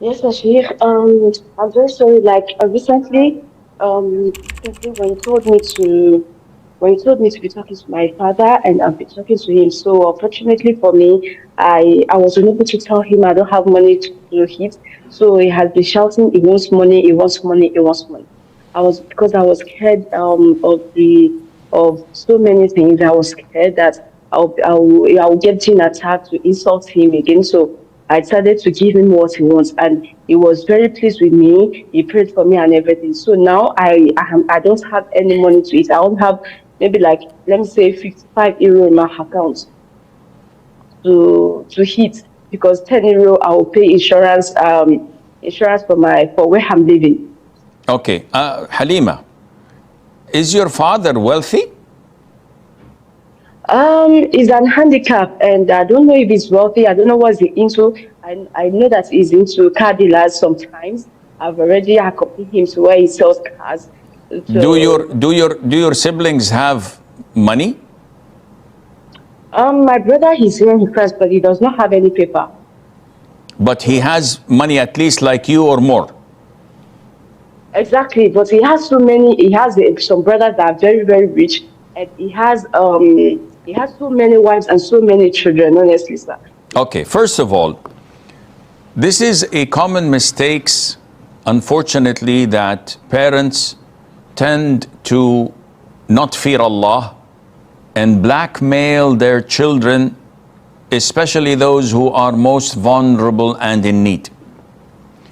Yes, Bashir. I'm very sorry. Recently when you told me to be talking to my father and I've been talking to him. So unfortunately for me, I was unable to tell him I don't have money to hit. So he has been shouting, he wants money, he wants money, he wants money. I was scared of so many things. I was scared that I'll get in attack to insult him again. So I decided to give him what he wants, and he was very pleased with me. He prayed for me and everything. So now I don't have any money to eat. I don't have maybe like let me say 55 euro in my account to hit because 10 euro I will pay insurance for where I'm living. Okay, Halima, is your father wealthy? He's an handicap, and I don't know if he's wealthy. I don't know what he's into. I know that he's into car dealers sometimes. I've already accompanied him to where he sells cars. So, Do your siblings have money? my brother, he's here in France, but he does not have any paper. But he has money at least like you or more. Exactly, but he has so many. He has some brothers that are very, very rich, and he has so many wives and so many children. Honestly, sir. Okay, first of all, this is a common mistakes, unfortunately, that parents tend to not fear Allah and blackmail their children, especially those who are most vulnerable and in need.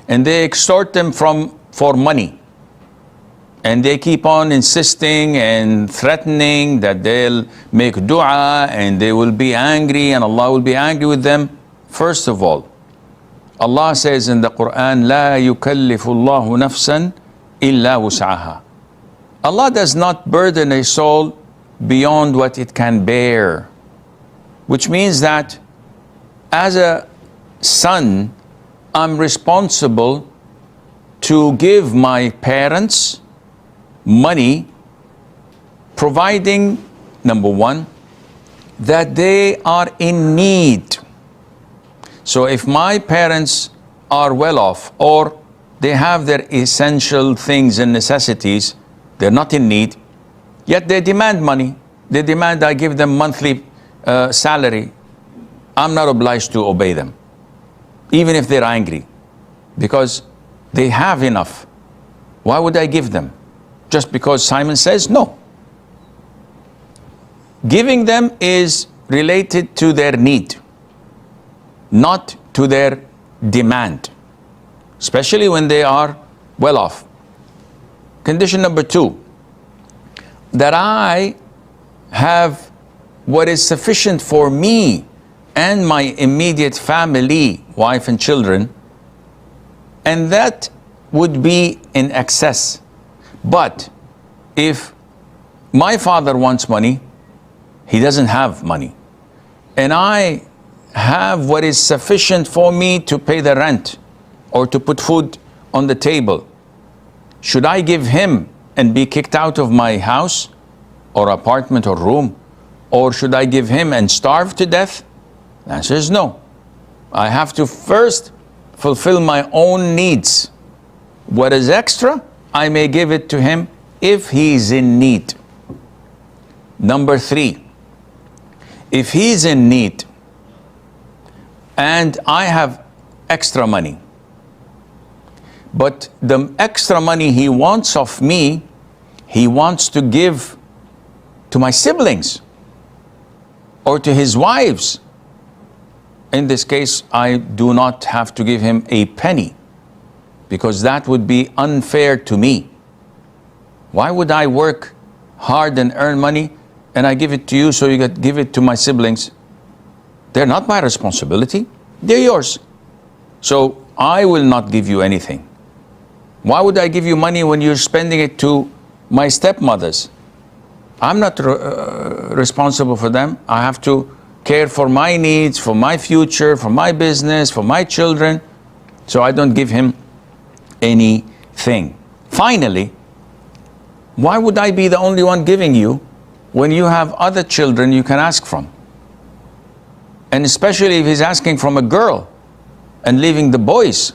And they extort them for money. And they keep on insisting and threatening that they'll make dua and they will be angry and Allah will be angry with them. First of all, Allah says in the Quran, لا يكلف الله نفسا إلا وسعها. Allah does not burden a soul beyond what it can bear. Which means that as a son, I'm responsible to give my parents money, providing, number one, that they are in need. So if my parents are well off or they have their essential things and necessities, they're not in need, yet they demand money. They demand I give them monthly salary. I'm not obliged to obey them, even if they're angry, because they have enough. Why would I give them? Just because Simon says no. Giving them is related to their need, not to their demand, especially when they are well off. Condition number two, that I have what is sufficient for me and my immediate family, wife and children, and that would be in excess. But if my father wants money, he doesn't have money, and I have what is sufficient for me to pay the rent or to put food on the table, should I give him and be kicked out of my house or apartment or room? Or should I give him and starve to death? The answer is no. I have to first fulfill my own needs. What is extra, I may give it to him if he's in need. Number three, if he's in need and I have extra money, but the extra money he wants of me, he wants to give to my siblings or to his wives. In this case, I do not have to give him a penny, because that would be unfair to me. Why would I work hard and earn money and I give it to you so you get give it to my siblings? They're not my responsibility, they're yours. So I will not give you anything. Why would I give you money when you're spending it to my stepmothers? I'm not responsible for them. I have to care for my needs, for my future, for my business, for my children. So I don't give him anything. Finally, why would I be the only one giving you when you have other children you can ask from? And especially if he's asking from a girl and leaving the boys.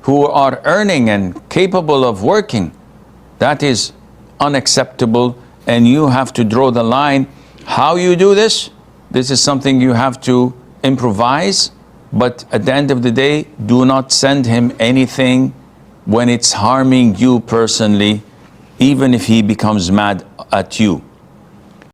who are earning and capable of working, that is unacceptable, and you have to draw the line. How you do this? This is something you have to improvise, but at the end of the day, do not send him anything when it's harming you personally, even if he becomes mad at you.